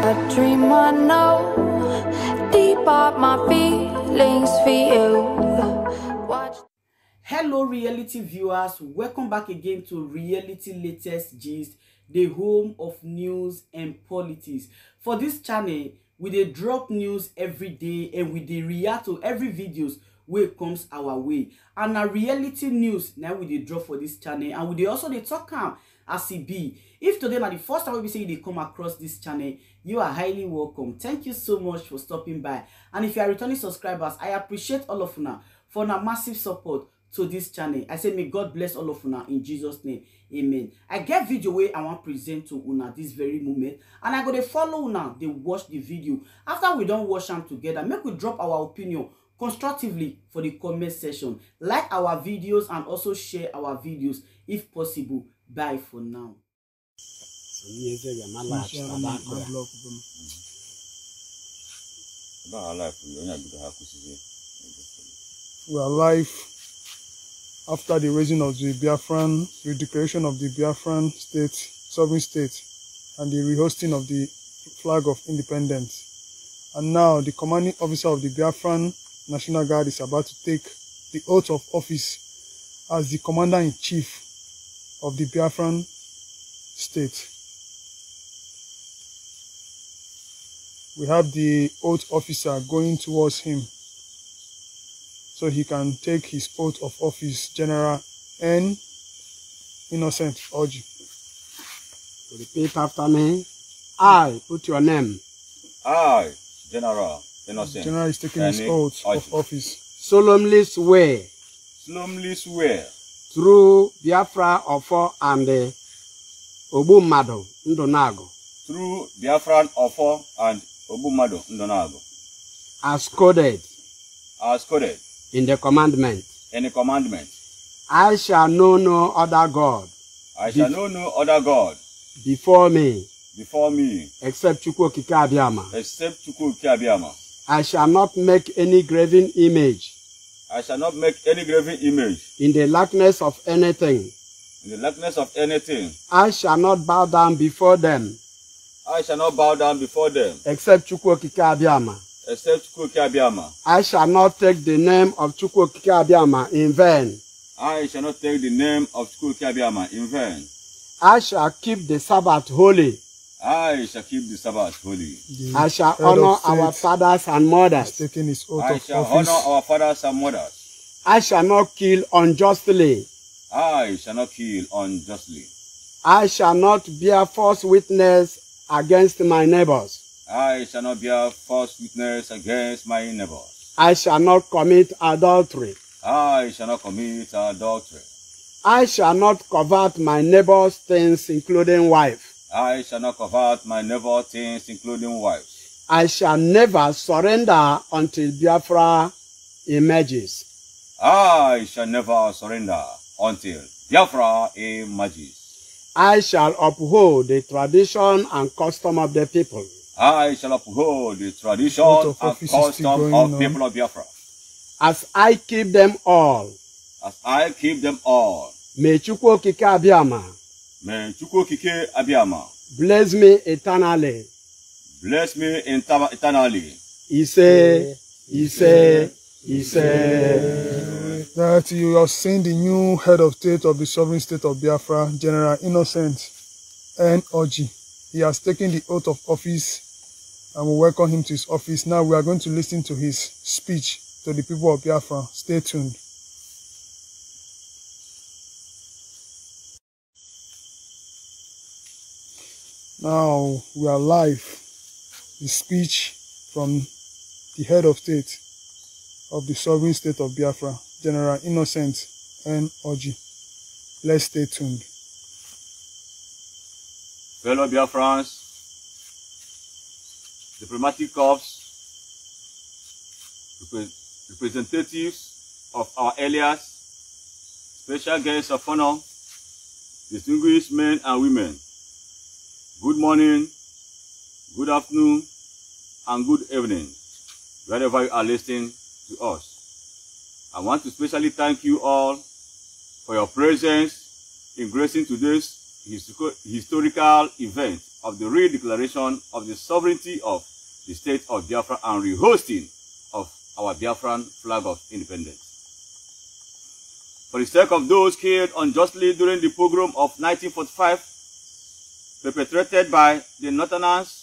A dream I know, deep up my feelings for you. Watch. Hello reality viewers, welcome back again to Reality Latest Gist, the home of news and politics. For this channel, we dey drop news every day and we dey react to every videos wey comes our way. And na reality news now we dey drop for this channel, and we dey also dey talk am as e be. If today na the first time we say you dey come across this channel, you are highly welcome. Thank you so much for stopping by. And if you are returning subscribers, I appreciate all of una for una massive support to this channel. I say may God bless all of una in Jesus name. Amen. I get video wey I want present to una this very moment, and I go dey follow una dey watch the video. After we don watch am together, make we drop our opinion constructively for the comment section. Like our videos and also share our videos if possible. Bye for now. We are live after the raising of the Biafran, the declaration of the Biafran state, sovereign state, and the rehosting of the flag of independence. And now the commanding officer of the Biafran National Guard is about to take the oath of office as the commander-in-chief of the Biafran state. We have the oath officer going towards him so he can take his oath of office. General N. Innocent Orji. Repeat after me. I, put your name. I, General Innocent. General is taking his oath of office. Solemnly swear. Solemnly swear. Through Biafra Ofo and Obumado Ndonago. Through Biafran Ofo and Obumado Ndonago. As coded. As coded. In the commandment. In the commandment. I shall know no other God. I shall know no other God. Before me. Before me. Except Chukwu Okike Abiama. Except Chukwu Okike Abiama. I shall not make any graven image. I shall not make any graven image. In the likeness of anything. In the likeness of anything. I shall not bow down before them. I shall not bow down before them. Except Chukwu Okike Abiama. Except Chukwu Okike Abiama. I shall not take the name of Chukwu Okike Abiama in vain. I shall not take the name of Chukwu Okike Abiama in vain. I shall keep the Sabbath holy. I shall keep the Sabbath holy. I shall honor our fathers and mothers. Taking his oath I of shall office. honor our fathers and mothers. I shall not kill unjustly. I shall not kill unjustly. I shall not bear false witness against my neighbors. I shall not bear false witness against my neighbors. I shall not commit adultery. I shall not commit adultery. I shall not covet my neighbor's things, including wife. I shall not covet my neighbor's things, including wives. I shall never surrender until Biafra emerges. I shall never surrender until Biafra emerges. I shall uphold the tradition and custom of the people. I shall uphold the tradition and custom of people of Biafra. As I keep them all. As I keep them all. May Chukwu Okike Abiama. May Chukwu Okike Abiama. Bless me eternally. Bless me eternally. Ise. That you are seeing the new head of state of the sovereign state of Biafra, General Innocent N. Orji. He has taken the oath of office and we welcome him to his office. Now we are going to listen to his speech to the people of Biafra. Stay tuned. Now we are live. The speech from the head of state of the sovereign state of Biafra, General Innocent N. Orji. Let's stay tuned. Fellow Biafrans, diplomatic corps, representatives of our allies, special guests of honor, distinguished men and women, good morning, good afternoon, and good evening, wherever you are listening to us. I want to especially thank you all for your presence in gracing today's historical event of the re-declaration of the sovereignty of the state of Biafra and rehosting of our Biafran flag of independence. For the sake of those killed unjustly during the pogrom of 1945, perpetrated by the Northerners,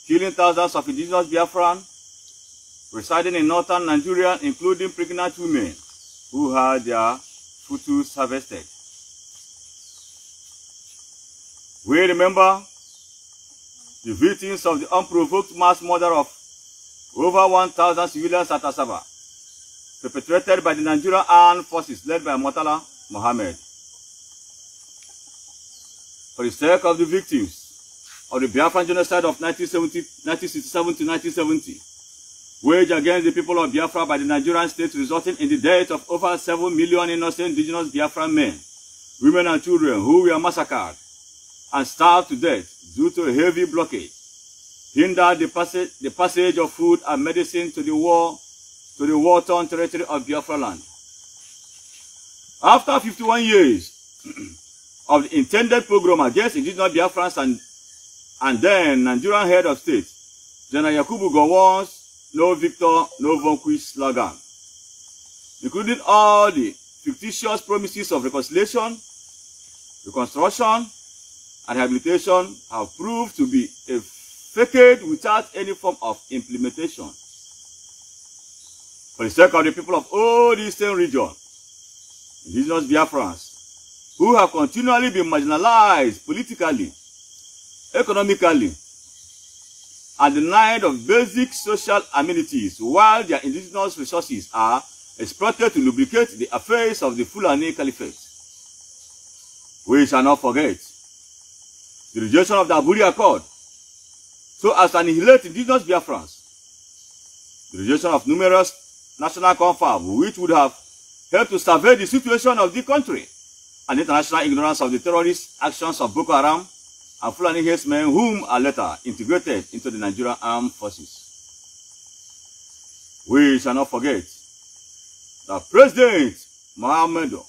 killing thousands of indigenous Biafran residing in northern Nigeria, including pregnant women who had their fetus harvested. We remember the victims of the unprovoked mass murder of over 1,000 civilians at Asaba, perpetrated by the Nigerian armed forces led by Murtala Mohammed. For the sake of the victims of the Biafran genocide of 1967 to 1970, waged against the people of Biafra by the Nigerian state, resulting in the death of over 7 million innocent indigenous Biafran men, women and children who were massacred and starved to death due to a heavy blockade, hindered the passage of food and medicine to the war-torn territory of Biafra land. After 51 years of the intended pogrom against indigenous Biafrans and then Nigerian head of state, General Yakubu Gowon's "No Victor, No Vanquish" slogan, including all the fictitious promises of reconciliation, reconstruction, and rehabilitation, have proved to be a facade without any form of implementation. For the sake of the people of all the Eastern region, indigenous Biafrans, who have continually been marginalized politically, economically, and denied of basic social amenities, while their indigenous resources are exploited to lubricate the affairs of the Fulani Caliphate. We shall not forget the rejection of the Aburi Accord, so as to annihilate indigenous Biafrans, the rejection of numerous national confab, which would have helped to survey the situation of the country, and international ignorance of the terrorist actions of Boko Haram and Fulani herdsmen, whom are later integrated into the Nigerian armed forces. We shall not forget that President Muhammadu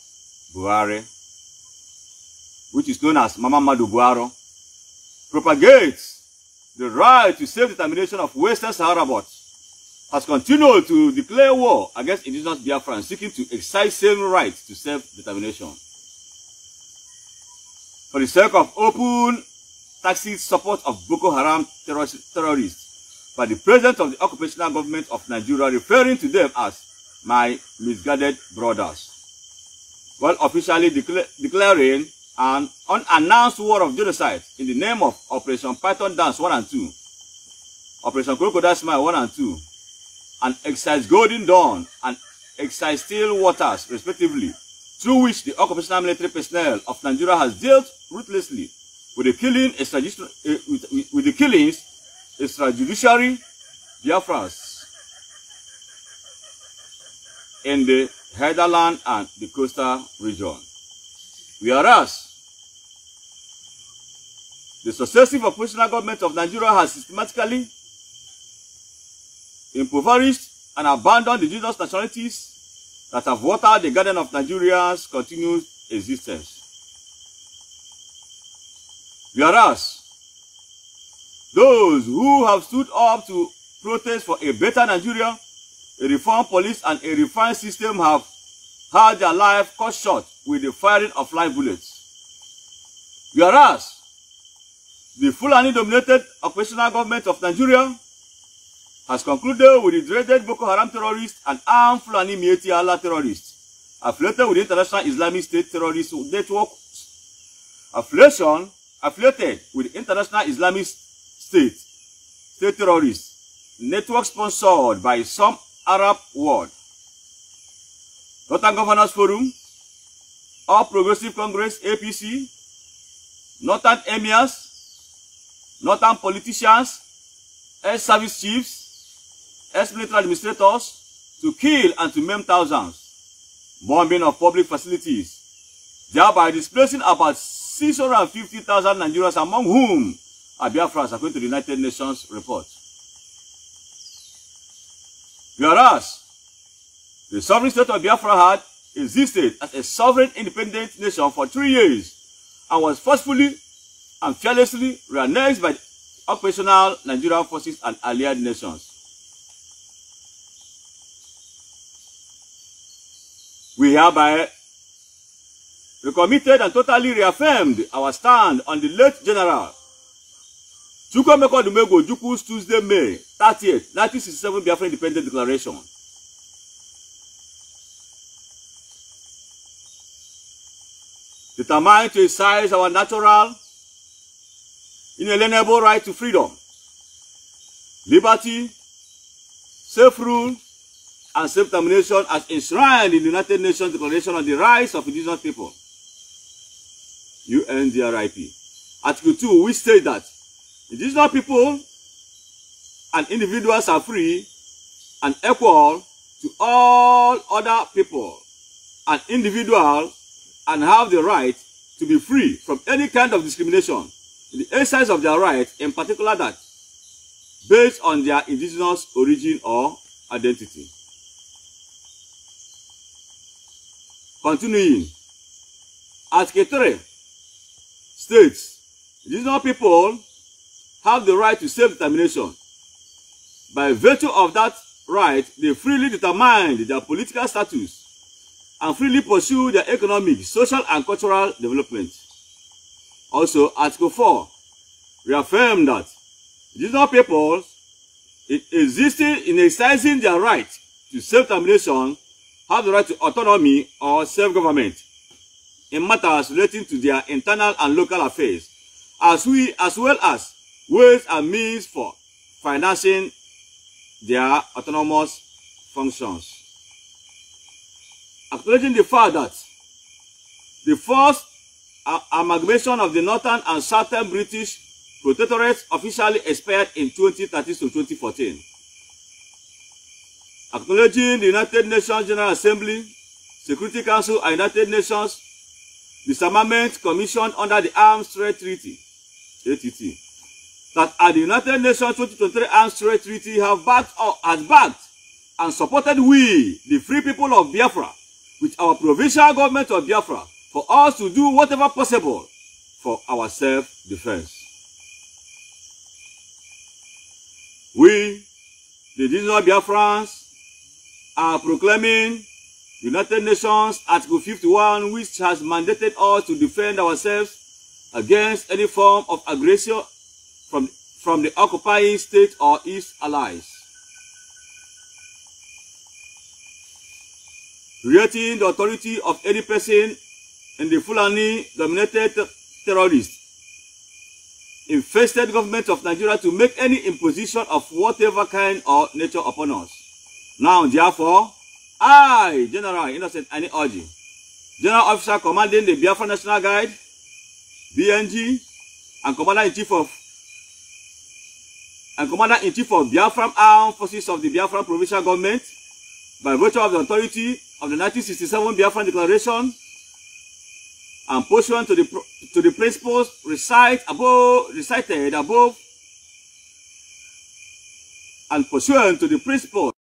Buhari, which is known as Mama Madu Buhari, propagates the right to self-determination of Western Sahara, but has continued to declare war against indigenous Biafrans seeking to exercise same right to self-determination. For the sake of open tacit support of Boko Haram terrorists by the president of the occupational government of Nigeria, referring to them as "my misguided brothers," while officially declaring an unannounced war of genocide in the name of Operation Python Dance 1 and 2, Operation Crocodile Smile 1 and 2, and Exercise Golden Dawn and Exercise Still Waters, respectively, through which the occupational military personnel of Nigeria has dealt ruthlessly with the killings extrajudiciary Biafrans in the Heiderland and the coastal region. Whereas the successive operational government of Nigeria has systematically impoverished and abandoned the indigenous nationalities that have watered the garden of Nigeria's continued existence. Whereas those who have stood up to protest for a better Nigeria, a reformed police, and a refined system have had their life cut short with the firing of live bullets. Whereas the Fulani-dominated operational government of Nigeria has concluded with the dreaded Boko Haram terrorists and armed Fulani Mieti Allah terrorists, affiliated with the International Islamic State terrorist network, affiliated with the International Islamic State terrorist network sponsored by some Arab world. Northern Governors Forum, All Progressive Congress APC, Northern Emirs, Northern politicians, ex-service chiefs, ex-military administrators, to kill and to maim thousands, bombing of public facilities, thereby displacing about 650,000 Nigerians, among whom are Biafrans, according to the United Nations report. Whereas the sovereign state of Biafra had existed as a sovereign independent nation for 3 years and was forcefully and fearlessly reneged by the operational Nigerian forces and allied nations. We hereby recommitted and totally reaffirmed our stand on the late General Chukwuemeka Odumegwu Ojukwu's Tuesday, May 30th, 1967 Biafra Independence Declaration. Determined to exercise our natural, inalienable right to freedom, liberty, self-rule, and self-determination as enshrined in the United Nations Declaration on the Rights of Indigenous People, UNDRIP. Article 2, which states that indigenous people and individuals are free and equal to all other people and individuals and have the right to be free from any kind of discrimination in the exercise of their rights, in particular that based on their indigenous origin or identity. Continuing, Article 3 states, indigenous people have the right to self-determination. By virtue of that right, they freely determine their political status and freely pursue their economic, social, and cultural development. Also, Article 4 reaffirmed that indigenous people existing in exercising their right to self-determination have the right to autonomy or self-government in matters relating to their internal and local affairs, as well as ways and means for financing their autonomous functions. Acknowledging the fact that the first amalgamation of the Northern and Southern British Protectorates officially expired in 2013 to 2014. Acknowledging the United Nations General Assembly, Security Council, and United Nations Disarmament Commission under the Arms Trade Treaty, ATT, that at the United Nations 2023 Arms Trade Treaty has backed and supported we, the free people of Biafra, with our provincial government of Biafra, for us to do whatever possible for our self-defense. We, the indigenous Biafrans, are proclaiming United Nations Article 51, which has mandated us to defend ourselves against any form of aggression from the occupying state or its allies. Creating the authority of any person in the Fulani-dominated terrorist infested government of Nigeria to make any imposition of whatever kind or nature upon us. Now, therefore, I, General Innocent Ani Orji, General Officer commanding the Biafra National Guard, BNG, and Commander-in-Chief of Biafra Armed Forces of the Biafra Provincial Government, by virtue of the authority of the 1967 Biafra Declaration, and pursuant to the principles recited above, and pursuant to the principles